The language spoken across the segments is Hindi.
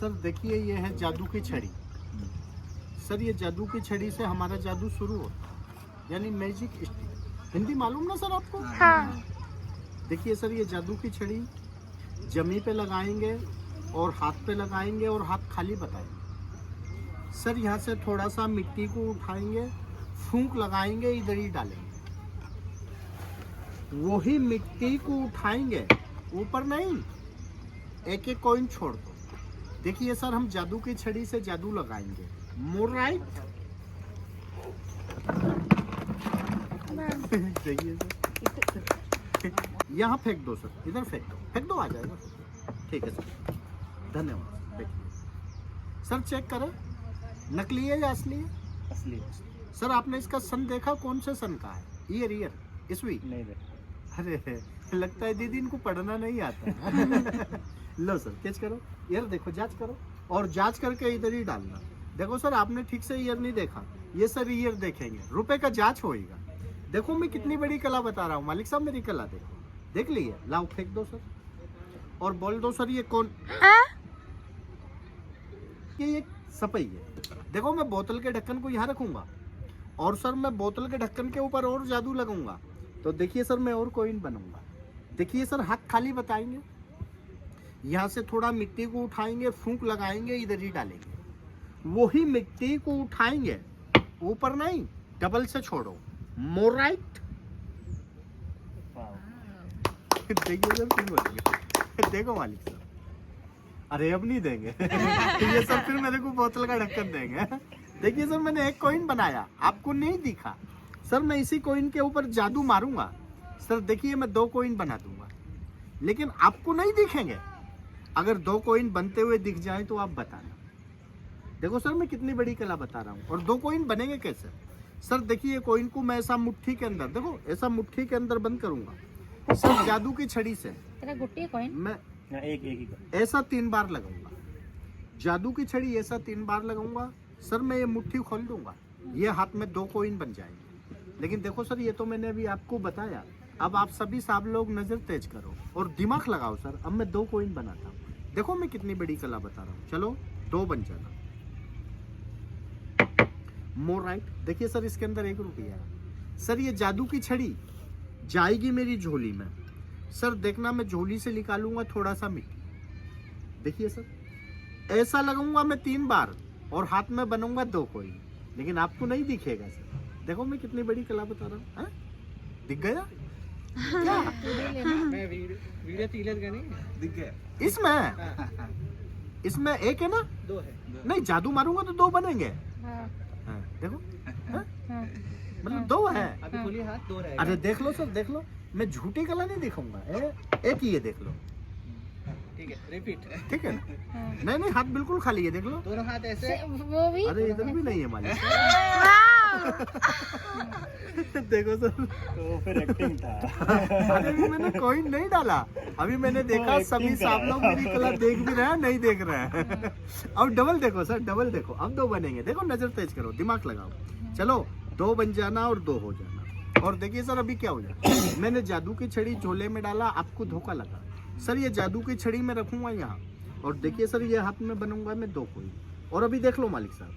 सर देखिए ये है जादू की छड़ी। सर ये जादू की छड़ी से हमारा जादू शुरू होता है, यानी मैजिक स्टिक। हिंदी मालूम ना सर आपको? हाँ। देखिए सर ये जादू की छड़ी जमी पे लगाएंगे और हाथ पे लगाएंगे और हाथ खाली बताएंगे। सर यहाँ से थोड़ा सा मिट्टी को उठाएंगे, फूंक लगाएंगे, इधर ही डालेंगे। वही मिट्टी को उठाएंगे, ऊपर नहीं, एक एक कॉइन छोड़ दो। देखिए सर हम जादू की छड़ी से जादू लगाएंगे। More right. देखिए सर यहाँ फेंक दो सर, इधर फेंक दो आ जाएगा। ठीक है सर, धन्यवाद। देखिए सर चेक करें, नकली है या असली है? असली। सर आपने इसका सन देखा? कौन से सन का है? ईयर ईस्वी? नहीं देखा। अरे लगता है दीदी इनको पढ़ना नहीं आता। लो सर कैच करो, ईयर देखो, जांच करो और जांच करके इधर ही डालना। देखो सर आपने ठीक से ईयर नहीं देखा, ये सर ईयर देखेंगे, रुपए का जांच होएगा। देखो मैं कितनी बड़ी कला बता रहा हूँ मालिक साहब, मेरी कला देखो, देख लीजिए। लाओ फेंक दो सर और बोल दो सर ये कौन? ये सपई है। देखो मैं बोतल के ढक्कन को यहाँ रखूंगा और सर मैं बोतल के ढक्कन के ऊपर और जादू लगाऊंगा, तो देखिए सर मैं और कॉइन बनूंगा। देखिए सर हाथ खाली बताएंगे, यहाँ से थोड़ा मिट्टी को उठाएंगे, फूंक लगाएंगे, इधर ही डालेंगे। वही मिट्टी को उठाएंगे, ऊपर नहीं, डबल से छोड़ो। More right. देखिए सर फिर बोलेंगे, देखो मालिक साहब, अरे अब नहीं देंगे। ये सर फिर मेरे को बोतल का ढक्कन देंगे। देखिए सर मैंने एक कॉइन बनाया, आपको नहीं दिखा सर, मैं इसी कॉइन के ऊपर जादू मारूंगा सर। देखिए मैं 2 कॉइन बना दूंगा, लेकिन आपको नहीं दिखेंगे। अगर 2 कॉइन बनते हुए दिख जाए तो आप बताना। देखो सर मैं कितनी बड़ी कला बता रहा हूँ। और 2 कॉइन बनेंगे कैसे? सर देखिए कॉइन को मैं ऐसा मुट्ठी के अंदर, देखो ऐसा मुट्ठी के अंदर बंद करूंगा सर, जादू की छड़ी से। तेरा गुट्टी कॉइन मैं एक ही ऐसा 3 बार लगाऊंगा, जादू की छड़ी ऐसा 3 बार लगाऊंगा सर। मैं ये मुट्ठी खोल दूंगा, ये हाथ में 2 कॉइन बन जाएंगे। लेकिन देखो सर ये तो मैंने अभी आपको बताया, अब आप सभी साहब लोग नजर तेज करो और दिमाग लगाओ सर। अब मैं 2 कॉइन बनाता हूँ, देखो मैं कितनी बड़ी कला बता रहा हूँ। चलो 2 बन जाना। More right. देखिए सर इसके अंदर 1 रुपया है सर। ये जादू की छड़ी जाएगी मेरी झोली में सर। देखना मैं झोली से निकालूंगा थोड़ा सा मिट्टी। देखिए सर ऐसा लगाऊंगा मैं 3 बार और हाथ में बनूंगा 2 कॉइन, लेकिन आपको नहीं दिखेगा सर। देखो मैं कितनी बड़ी कला बता रहा हूँ। दिख गया क्या? मैं वीडियो तीलत का नहीं दिख गया। इसमें 1 है ना? 2 है। नहीं जादू मारूंगा तो 2 बनेंगे। हाँ। देखो हाँ। मतलब 2 है। अभी खोलिए हाथ, 2 रहेगा। अरे देख लो सर, देख लो, मैं झूठी कला नहीं दिखाऊंगा। एक ही है, देख लो। ठीक है, रिपीट। ठीक है ना? नहीं हाथ बिल्कुल खाली है, देख लो। दोनों हाथ ऐसे। वो भी अरे इधर भी नहीं है मालिक। देखो सर, तो फिर एक्टिंग था। अभी मैंने कॉइन नहीं डाला, अभी मैंने देखा सभी साहब लोग मेरी कला देख भी रहे हैं, नहीं देख रहे हैं। अब डबल देखो सर, डबल देखो, अब 2 बनेंगे। देखो नजर तेज करो, दिमाग लगाओ। चलो 2 बन जाना और 2 हो जाना। और देखिए सर अभी क्या हो जाए, मैंने जादू की छड़ी झोले में डाला, आपको धोखा लगा सर। ये जादू की छड़ी में रखूंगा यहाँ और देखिए सर ये हाथ में बनूंगा मैं 2 कॉइन। और अभी देख लो मालिक साहब,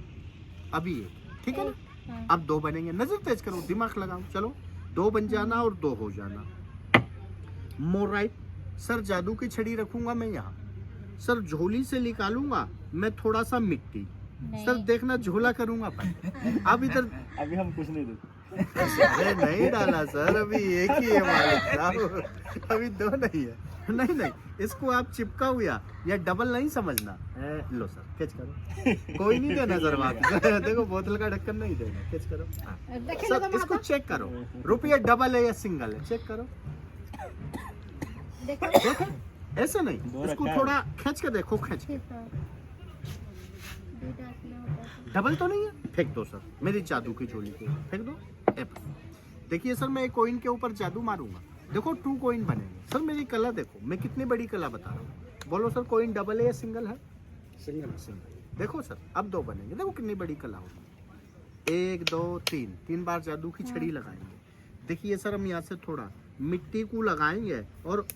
अभी ये ठीक है ना? अब 2 बनेंगे, नजर तेज करो, दिमाग लगाओ। चलो 2 बन जाना और 2 हो जाना। More right. सर जादू की छड़ी रखूंगा मैं यहाँ सर, झोली से निकालूंगा मैं थोड़ा सा मिट्टी सर। देखना झोला करूंगा पर अब इधर अभी हम कुछ नहीं देते। अरे नहीं डाला सर, अभी 1 ही है मालिक साहब, अभी 2 नहीं है। नहीं इसको आप चिपका हुआ या डबल नहीं समझना। लो सर कैच करो, कोई नहीं देना सर वापस। देखो बोतल का ढक्कन नहीं देना, कैच करो। सर इसको चेक करो, रुपया डबल है या सिंगल है, चेक करो। देखो ऐसे नहीं, इसको थोड़ा खींच के देखो, खींच के। डबल तो नहीं है, फेंक दो सर मेरी जादू की झोली के, फेंक दो। देखिए सर मैं एक कॉइन के ऊपर जादू मारूंगा, देखो 2 कॉइन बनेंगे सर। मेरी कला देखो, मैं कितनी बड़ी कला बता रहा हूँ। बोलो सर कॉइन डबल है या सिंगल है? सिंगल। देखो सर अब 2 बनेंगे, देखो कितनी बड़ी कला होगी। 1 2 3 बार जादू की छड़ी लगाएंगे। देखिए सर हम यहाँ से थोड़ा मिट्टी को लगाएंगे और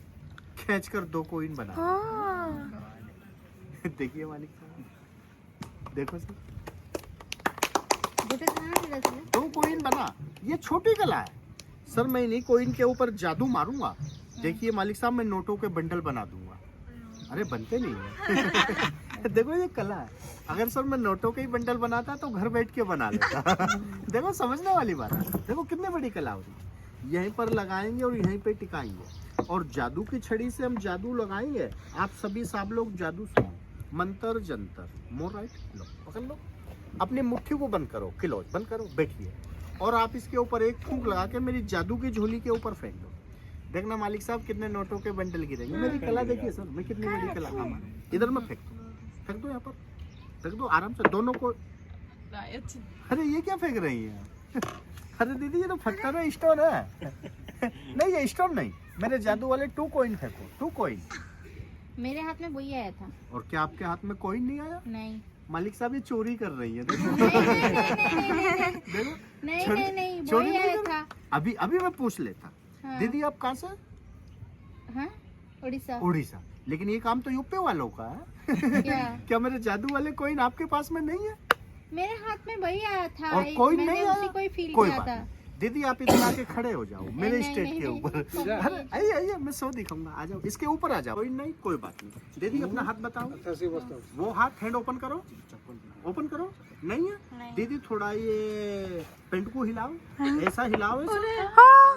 खींच कर 2 कॉइन बना। देखिए मालिक साहब देखो सर, तो 2 कॉइन बना। ये छोटी कला है सर। मैं इन्हीं कॉइन के ऊपर जादू मारूंगा। देखिए मालिक साहब, मैं नोटों के बंडल बना दूंगा। अरे बनते नहीं है। देखो ये कला है। अगर सर मैं नोटों के ही बंडल बनाता तो घर बैठ के बना लेता। देखो समझने वाली बात है। देखो कितनी बड़ी कला हो रही है। यहीं पर लगाएंगे और यहीं पे टिकाएंगे, और जादू की छड़ी से हम जादू लगाएंगे। आप सभी सब लोग जादू सुनो, मंत्र जंतर। मोर राइट, लो पकड़ लो, अपनी मुट्ठी को बंद करो, क्लोज बंद करो, बैठिए, और आप इसके ऊपर एक फूंक लगा के मेरी जादू की झोली के ऊपर फेंक दो। देखना मालिक साहब कितने नोटों के बंडल गिरेंगे। मेरी कला देखिए सर, मैं कितनी बड़ी कला। इधर में फेंक दो यहाँ पर, फेंक दो आराम से दोनों को। अरे ये क्या फेंक रही है? अरे दीदी ये तो फटकर है, स्टोन है। नहीं ये स्टोन नहीं, मेरे जादू वाले 2 कॉइन फेंको, 2 कॉइन। मेरे हाथ में वही आया था। और क्या आपके हाथ में कॉइन नहीं आया? नहीं मालिक साहब ये चोरी कर रही है। देखो देखो, नहीं चोरी वही नहीं आया कर- था। अभी अभी मैं पूछ लेता। हाँ। दीदी आप कहाँ से? हाँ? उड़ीसा। उड़ीसा। लेकिन ये काम तो यूपी वालों का है। क्या? क्या मेरे जादू वाले कॉइन आपके पास में नहीं है? मेरे हाथ में वही आया था। और कोई मैंने नहीं उसी आया? को ही फील कोई किया बात था। नहीं। दीदी आप इधर आके खड़े हो जाओ मेरे नहीं, स्टेट नहीं, के नहीं, ऊपर। नहीं। अरे आइए आइए, मैं 100 दिखाऊंगा, आ जाओ इसके ऊपर आ जाओ। कोई नहीं, कोई बात नहीं। दीदी अपना हाथ बताओ, वो हाथ हैंड ओपन करो, ओपन करो। नहीं है? नहीं। दीदी थोड़ा ये पेंट को हिलाओ, ऐसा हिलाओ ऐसा।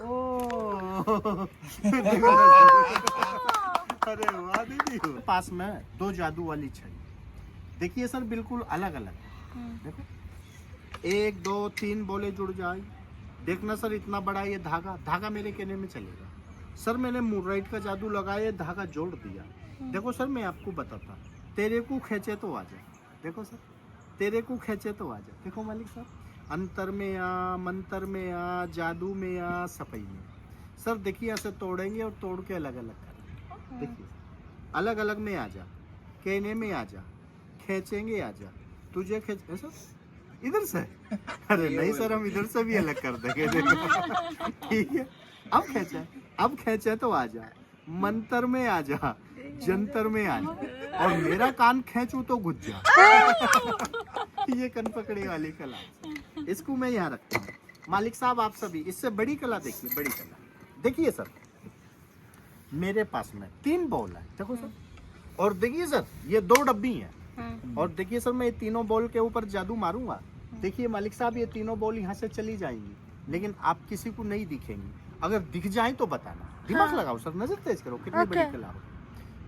ओह। अरे वाह दीदी। पास में 2 जादू वाली छड़ी। देखिए सर बिल्कुल अलग अलग। देखो 1 2 3 बोले जुड़ जाए। देखना सर इतना बड़ा ये धागा, धागा मेरे कहने में चलेगा। सर मैंने मूरराइट का जादू लगाया, धागा जोड़ दिया। देखो सर मैं आपको बताता, तेरे को खींचे तो आ जा। देखो सर तेरे को खींचे तो आ जा। देखो मालिक साहब, अंतर में आ, मंत्र में आ, जादू में आ, सफाई में। सर देखिए ऐसे तोड़ेंगे और तोड़ के अलग अलग करेंगे। देखिए अलग अलग में आ जा, कहने में आ जा, खींचेंगे आ जा, तुझे खींच ऐसा इधर से। अरे नहीं सर हम इधर से भी अलग कर देंगे। देखो ठीक है, अब खींचे तो आ जा, मंत्र में आ जा, जंतर में आ जा, और मेरा कान खींचू तो घुस जा। ये कन पकड़ी वाली कला, इसको मैं यहाँ रखता हूँ। मालिक साहब आप सभी इससे बड़ी कला देखिए, बड़ी कला देखिए सर। मेरे पास में 3 बॉल है, देखो सर, और देखिए सर ये 2 डब्बी हैं। और देखिए सर मैं ये तीनों बॉल के ऊपर जादू मारूंगा। देखिए मालिक साहब ये तीनों बॉल यहाँ से चली जाएंगी, लेकिन आप किसी को नहीं दिखेंगी। अगर दिख जाए तो बताना, दिमाग लगाओ सर, नजर तेज करो, कितनी बड़ी कला हो।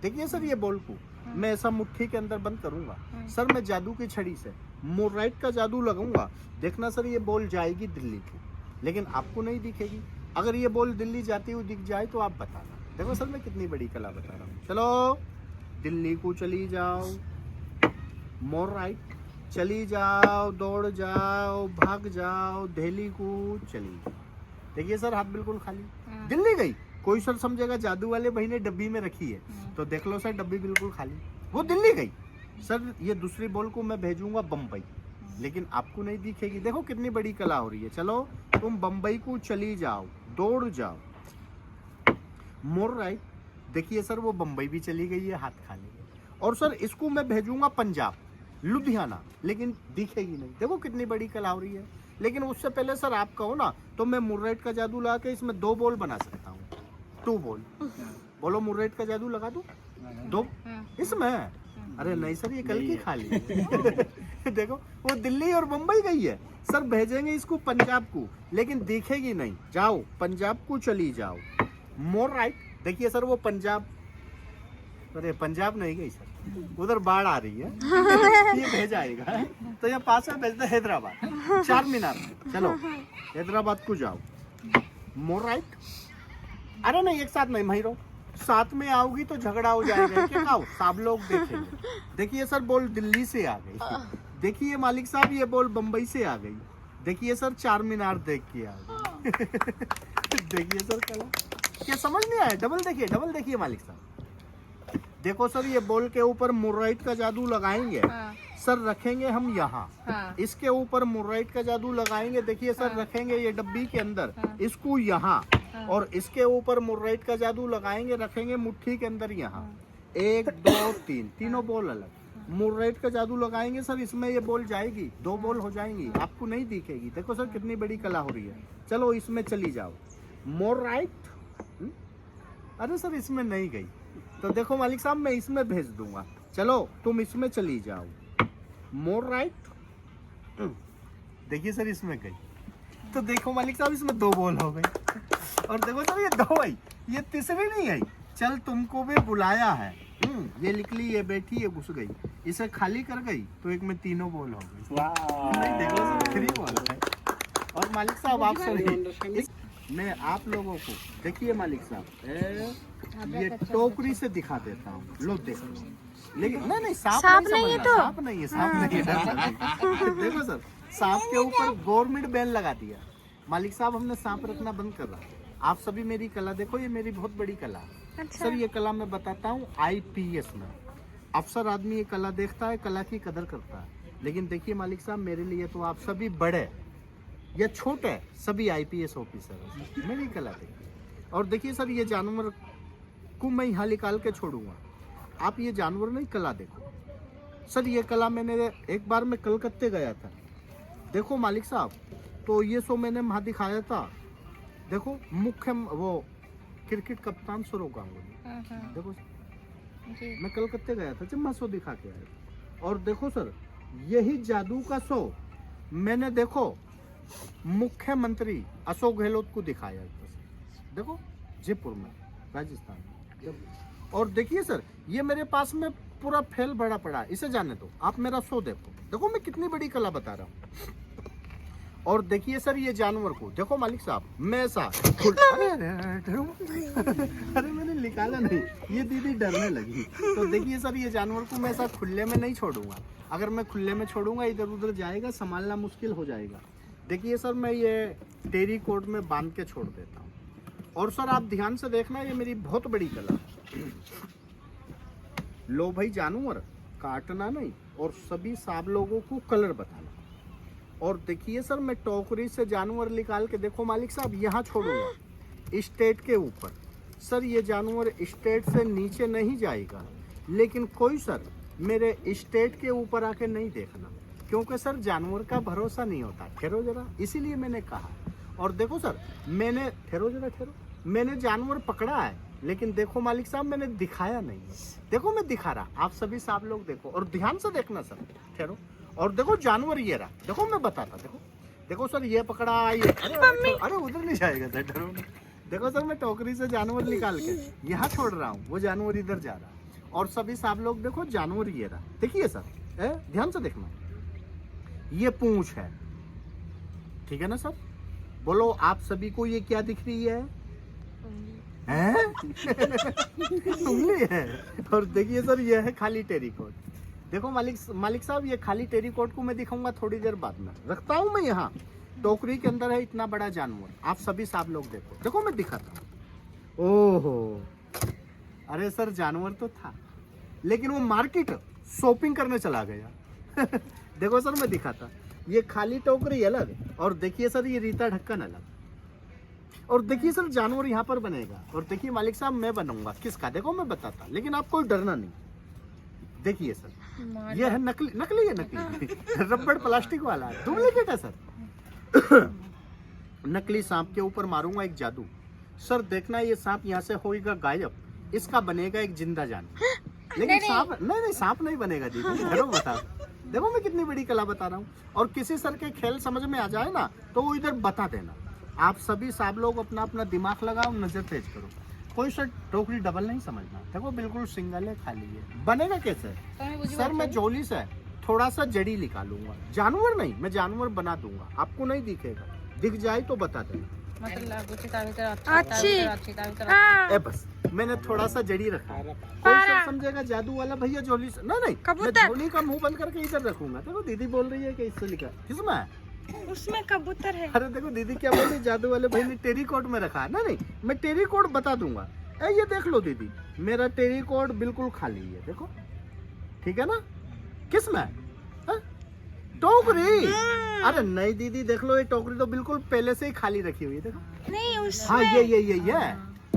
देखिए सर ये बॉल को मैं ऐसा मुट्ठी के अंदर बंद करूंगा। सर मैं जादू की छड़ी से मूरराइट का जादू लगाऊंगा। देखना सर ये बॉल जाएगी दिल्ली की, लेकिन आपको नहीं दिखेगी। अगर ये बॉल दिल्ली जाती हुई दिख जाए तो आप बताना। देखो सर मैं कितनी बड़ी कला बता रहा हूँ। चलो दिल्ली को चली जाओ, मोर राइट चली जाओ, दौड़ जाओ, भाग जाओ, दिल्ली को चली जाओ। देखिए सर हाथ बिल्कुल खाली, दिल्ली गई। कोई सर समझेगा जादू वाले भाई ने डब्बी में रखी है, तो देख लो सर डब्बी बिल्कुल खाली, वो दिल्ली गई। सर ये दूसरी बॉल को मैं भेजूंगा बम्बई, लेकिन आपको नहीं दिखेगी। देखो कितनी बड़ी कला हो रही है। चलो तुम बम्बई को चली जाओ, दौड़ जाओ, मोर राइट। देखिए सर वो बम्बई भी चली गई है, हाथ खाली है। और सर इसको मैं भेजूंगा पंजाब, लुधियाना, लेकिन दिखेगी नहीं। देखो कितनी बड़ी कला हो रही है। लेकिन उससे पहले सर आप कहो ना तो मैं मूरराइट का जादू लगा के इसमें 2 बॉल बना सकता हूँ, 2 बॉल। बोलो मूरराइट का जादू लगा दूं 2 इसमें? अरे नहीं सर ये कल की खाली है। देखो वो दिल्ली और मुंबई गई है। सर भेजेंगे इसको पंजाब को, लेकिन दिखेगी नहीं। जाओ पंजाब को चली जाओ, मोर राइट। देखिए सर वो पंजाब, अरे पंजाब नहीं गई सर, उधर बाढ़ आ रही है। ये भेज आएगा तो यहाँ पास में भेजते हैदराबाद, 4 मीनार। चलो हैदराबाद को जाओ, मोर राइट। अरे नहीं एक साथ नहीं महिरो, साथ में आओगी तो झगड़ा हो जाएगा। क्या आओ सब लोग देखेंगे। देखिए सर बॉल दिल्ली से आ गई। देखिए मालिक साहब ये बॉल बम्बई से आ गई। देखिए सर 4 मीनार देख के आ गई। देखिए सर कला, क्या समझ नहीं आया? डबल देखिए मालिक साहब। देखो सर ये बॉल के ऊपर मूरराइट का जादू लगाएंगे। सर रखेंगे हम यहाँ, इसके ऊपर मूरराइट का जादू लगाएंगे। देखिए सर रखेंगे ये डब्बी के अंदर, इसको यहाँ, और इसके ऊपर मूरराइट का जादू लगाएंगे, रखेंगे मुट्ठी के अंदर यहाँ। 1 2 3 तीनों बॉल अलग। मोरराइट का जादू लगाएंगे सर, इसमें ये बॉल जाएगी, 2 बॉल हो जाएंगी, आपको नहीं दिखेगी। देखो सर कितनी बड़ी कला हो रही है। चलो इसमें चली जाओ, मोरराइट। अरे सर इसमें नहीं गई, तो देखो मालिक साहब मैं इसमें भेज दूंगा, चलो तुम इसमें चली जाओ, मोरराइट। देखिए सर इसमें गई, तो देखो मालिक साहब इसमें 2 बॉल हो गई। और देखो सर ये 2 आई, ये तीसरी नहीं आई। चल तुमको भी बुलाया है, ये निकली, ये बैठी, ये घुस गई, इसे खाली कर गई, तो एक में 3 बॉल हो गई। नहीं देखो सर 3 बॉल है। और मालिक साहब आप सभी मैं आप लोगों को देखिए मालिक साहब ये टोकरी से दिखा देता हूँ, लो देखो। लेकिन नहीं सांप नहीं है, तो सांप नहीं है, सांप नहीं है। देखो सर सांप के ऊपर गवर्नमेंट बैन लगा दिया मालिक साहब, हमने सांप रखना बंद कर रहा। आप सभी मेरी कला देखो, ये मेरी बहुत बड़ी कला है। अच्छा। सर ये कला मैं बताता हूँ IPS में, अफसर आदमी ये कला देखता है, कला की कदर करता है। लेकिन देखिए मालिक साहब मेरे लिए तो आप सभी बड़े या छोटे सभी IPS ऑफिसर है, मेरी कला देखिए। और देखिए सर ये जानवर को मैं यहाँ निकाल के छोड़ूंगा, आप ये जानवर नहीं कला देखो। सर ये कला मैंने एक बार मैं कलकत्ते गया था, देखो मालिक साहब, तो ये सो मैंने वहाँ दिखाया था। देखो मुख्य वो क्रिकेट कप्तान सौरव गांगुली, देखो जी। मैं कलकत्ते गया था जब मैं शो दिखा के आया। और देखो सर यही जादू का शो मैंने देखो मुख्यमंत्री अशोक गहलोत को दिखाया, देखो जयपुर में, राजस्थान में। और देखिए सर ये मेरे पास में पूरा फैल भरा पड़ा, इसे जाने दो, आप मेरा शो देखो, देखो मैं कितनी बड़ी कला बता रहा हूँ। और देखिए सर ये जानवर को देखो मालिक साहब, मैं ऐसा अरे अरे मैंने निकाला नहीं, ये दीदी डरने लगी। तो देखिए सर ये जानवर को मैं ऐसा खुले में नहीं छोड़ूंगा, अगर मैं खुले में छोड़ूंगा इधर उधर जाएगा, संभालना मुश्किल हो जाएगा। देखिए सर मैं ये टेरी कोट में बांध के छोड़ देता हूँ। और सर आप ध्यान से देखना, ये मेरी बहुत बड़ी कला। लो भाई जानवर काटना नहीं और सभी सब लोगों को कलर बताना। और देखिए सर मैं टोकरी से जानवर निकाल के देखो मालिक साहब यहाँ छोड़ूंगा स्टेट के ऊपर। सर ये जानवर स्टेट से नीचे नहीं जाएगा, लेकिन कोई सर मेरे स्टेट के ऊपर आके नहीं देखना, क्योंकि सर जानवर का भरोसा नहीं होता। ठहरो जरा, इसीलिए मैंने कहा। और देखो सर मैंने ठहरो जरा, ठहरो, मैंने जानवर पकड़ा है, लेकिन देखो मालिक साहब मैंने दिखाया नहीं है। देखो मैं दिखा रहा, आप सभी साहब लोग देखो और ध्यान से देखना सर, ठहरो। और देखो जानवर ये रहा, देखो मैं बताता, देखो देखो सर ये पकड़ा, ये अरे उधर नहीं जाएगा सर, डरो नहीं। देखो सर मैं टोकरी से जानवर निकाल के यहाँ छोड़ रहा हूँ, वो जानवर इधर जा रहा है। और सभी साहब लोग देखो जानवर ये रहा, देखिए सर ध्यान से देखना, ये पूंछ है, ठीक है ना सर। बोलो आप सभी को ये क्या दिख रही है? उंगली है। और देखिए सर ये है खाली टेरीकोट। देखो मालिक साहब ये खाली टेरीकोट को मैं दिखाऊंगा थोड़ी देर बाद में, रखता हूँ मैं यहाँ। टोकरी के अंदर है इतना बड़ा जानवर, आप सभी साहब लोग देखो, देखो मैं दिखाता हूँ। ओहो अरे सर जानवर तो था, लेकिन वो मार्केट शॉपिंग करने चला गया। देखो सर मैं दिखाता, ये खाली टोकरी अलग, और देखिए सर ये रीता ढक्कन अलग। और देखिए सर जानवर यहाँ पर बनेगा, और देखिए मालिक साहब मैं बनूंगा किसका, देखो मैं बताता, लेकिन आपको डरना नहीं। देखिए सर ये है नकली, नकली है, नकली रबड़ प्लास्टिक वाला, डुप्लीकेट है सर। नकली सांप के ऊपर मारूंगा एक जादू। सर देखना ये सांप यहाँ से होगा गायब, इसका बनेगा एक जिंदा जानवर। लेकिन सांप नहीं, सांप नहीं बनेगा दीदी, हेलो बता। देखो मैं कितनी बड़ी कला बता रहा हूँ। और किसी सर के खेल समझ में आ जाए ना तो वो इधर बता देना। आप सभी साहब लोग अपना अपना दिमाग लगाओ, नजर तेज करो। कोई सर टोकरी डबल नहीं समझना, देखो बिल्कुल सिंगल है, खाली है। बनेगा कैसे सर? मैं जोली से थोड़ा सा जड़ी निकालूंगा, जानवर नहीं, मैं जानवर बना दूंगा, आपको नहीं दिखेगा, दिख जाए तो बता देना। ए बस मैंने थोड़ा सा जड़ी रखा, कोई सब समझेगा जादू वाला भैया जोली से, नहीं मैं जोली का मुंह बंद करके इधर रखूंगा। देखो दीदी बोल रही है कि इससे लिखा, किसमें है? उसमें कबूतर है। अरे देखो दीदी क्या बोली, जादू वाले भाई ने टेरीकोट में रखा है। नहीं मैं टेरीकोट बता दूंगा। ये देख लो दीदी, मेरा टेरीकोट बिल्कुल खाली है, देखो ठीक है ना। किस में? टोकरी। अरे नहीं दीदी देख लो, ये टोकरी तो बिल्कुल पहले से ही खाली रखी हुई है, देखो। नहीं उसमें। हाँ ये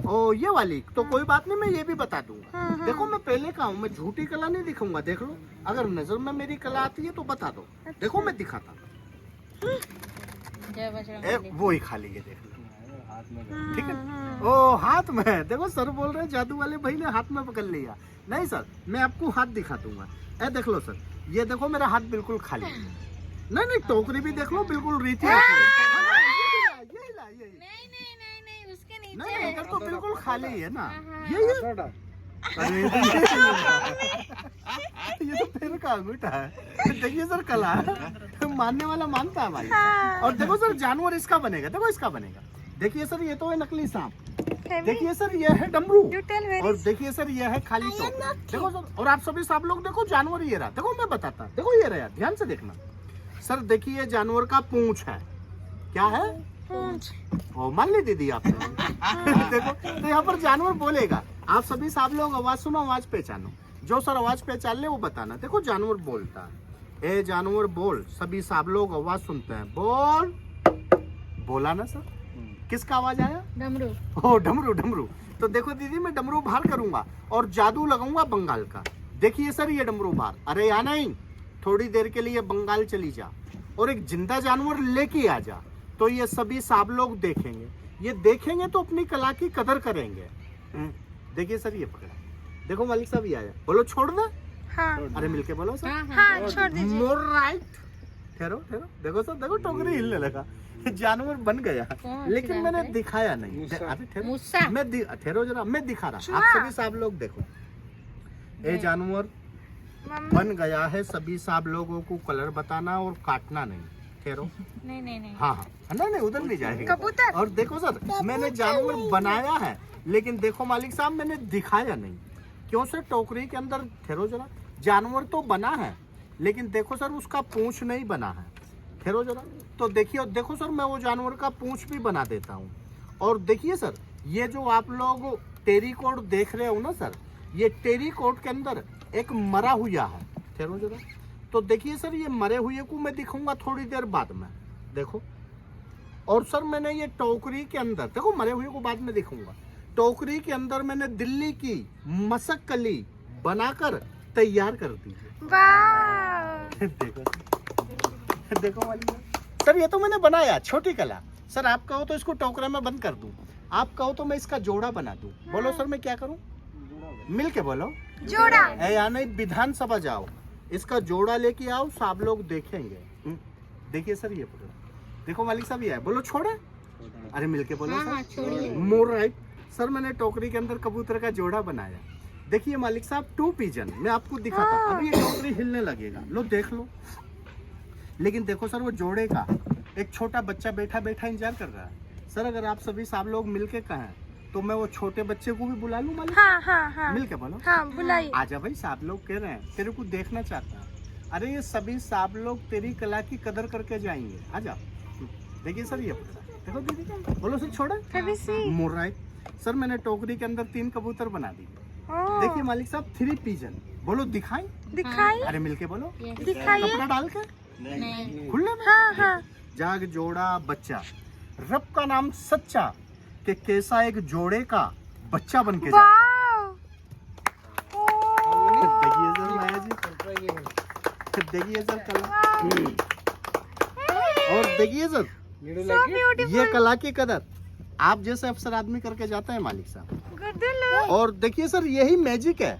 ओ ये वाली तो कोई बात नहीं, मैं ये भी बता दूंगा। देखो मैं पहले का हूँ, मैं झूठी कला नहीं दिखाऊंगा। देख लो, अगर नजर में मेरी कला आती है तो बता दो। देखो मैं दिखाता हूँ। जय बजरंग। वो ही खाली है, देख लो। ठीक है। ओ हाथ में, देखो सर बोल रहे हैं जादू वाले भाई ने हाथ में पकड़ लिया। नहीं सर, मैं आपको हाथ दिखा दूंगा। ए देख लो सर, ये देखो मेरा हाथ बिल्कुल खाली है। नहीं टोकरी भी देख लो, बिल्कुल रीति नहीं उसके नीचे नहीं, इधर तो बिल्कुल खाली है ना। हाँ। ये अरे ये तो फिर का अंगूठा है। देखिए सर कला मानने वाला मानता है भाई। और देखो सर जानवर इसका बनेगा, देखो इसका बनेगा। देखिए सर ये तो है नकली सांप। देखिए सर ये है डमरू। और देखिए सर ये है खाली टोकरी। देखो सर, और आप सभी सांप लोग देखो जानवर ये रहा। देखो मैं बताता, देखो ये रहा, ध्यान से देखना सर। देखिए जानवर का पूंछ है। क्या है? पूंछ। ओ मान ली दीदी आपने। देखो तो यहाँ पर जानवर बोलेगा। आप सभी सांप लोग आवाज सुनो, आवाज पहचानो। जो सर आवाज पहचान ले वो बताना। देखो जानवर बोलता है, ए जानवर बोल। सभी सांप लोग आवाज सुनते हैं, बोल। बोला ना सर? किसका आवाज आया? डमरू। ओ डमरू, डमरू। तो देखो दीदी मैं डमरू बाहर करूंगा और जादू लगाऊंगा बंगाल का। देखिए सर ये डमरू बाहर। अरे या नहीं, थोड़ी देर के लिए बंगाल चली जा और एक जिंदा जानवर लेके आ जा, तो ये सभी सांप लोग देखेंगे। ये देखेंगे तो अपनी कला की कदर करेंगे। देखिए सर ये पकड़ा। देखो मालिक साहब ये आया। बोलो छोड़ दे। हाँ। अरे मिलके बोलो सर। हाँ छोड़ दीजिए। More right. ठहरो ठहरो। देखो सर, देखो टोकरी हिलने लगा। जानवर बन गया, लेकिन मैंने दिखाया नहीं। अरे ठहरो, मैं ठहरो जरा, मैं दिखा रहा। आप सभी सांप लोग देखो, ये जानवर बन गया है। सभी सांप लोगों को कलर बताना और काटना नहीं। ठहरो। नहीं हाँ हाँ, नहीं उधर नहीं जाएगा। कबूतर। और देखो सर, मैंने जानवर बनाया है, लेकिन देखो मालिक साहब मैंने दिखाया नहीं। क्यों सर? टोकरी के अंदर, ठहरो जरा, जानवर तो बना है, लेकिन देखो सर उसका पूंछ नहीं बना है। ठहरो जरा। तो देखिए, देखो सर मैं वो जानवर का पूंछ भी बना देता हूँ। और देखिए सर, ये जो आप लोग टेरीकोट देख रहे हो ना सर, ये टेरीकोट के अंदर एक मरा हुआ है। ठहरो जरा। तो देखिए सर, ये मरे हुए को मैं दिखाऊंगा थोड़ी देर बाद में। देखो। और सर मैंने ये टोकरी के अंदर, देखो मरे हुए को बाद में दिखाऊंगा। टोकरी के अंदर मैंने दिल्ली की मशक्कली बनाकर तैयार कर दी है। देखो देखो वाली सर, ये तो मैंने बनाया, छोटी कला। सर आप कहो तो इसको टोकरे में बंद कर दूं, आप कहो तो मैं इसका जोड़ा बना दूं। बोलो सर मैं क्या करूं? मिल के बोलो। जोड़ा। या नहीं, विधानसभा जाओ, इसका जोड़ा लेके आओ, सब लोग देखेंगे। देखिए सर ये पकड़ो। देखो मालिक साहब ये है। बोलो छोड़े। अरे मिल के बोलो सर। More right. सर मैंने टोकरी के अंदर कबूतर का जोड़ा बनाया। देखिए मालिक साहब, 2 पिजन। मैं आपको दिखाता हूँ। अभी ये टोकरी हिलने लगेगा, लो देख लो। लेकिन देखो सर वो जोड़े का एक छोटा बच्चा बैठा बैठा इंतजार कर रहा है। सर अगर आप सभी सांप लोग मिलके कहें तो मैं वो छोटे बच्चे को भी बुला लूं मालिक? हाँ। मिल के बोलो। हाँ बुलाइए। आजा भाई, सांप लोग कह रहे हैं तेरे को देखना चाहता है। अरे ये सभी सांप लोग तेरी कला की कदर करके जाएंगे। आजा। देखिए सर ये देखो दीदी, बोलो सर छोड़े। More right. सर मैंने टोकरी के अंदर 3 कबूतर बना दी। देखिए मालिक साहब, 3 पिजन। बोलो दिखाई। दिखाई। अरे मिलके बोलो। दिखाइए। कपड़ा डाल के नहीं। खुले में। हाँ। जाग जोड़ा बच्चा, रब का नाम सच्चा, कि कैसा एक जोड़े का बच्चा बन के जा। देखिए सर माया जी, देखिए सर कला। और देखिए सर ये कला की कदर आप जैसे अफसर आदमी करके जाते हैं मालिक साहब। और देखिए सर यही मैजिक है।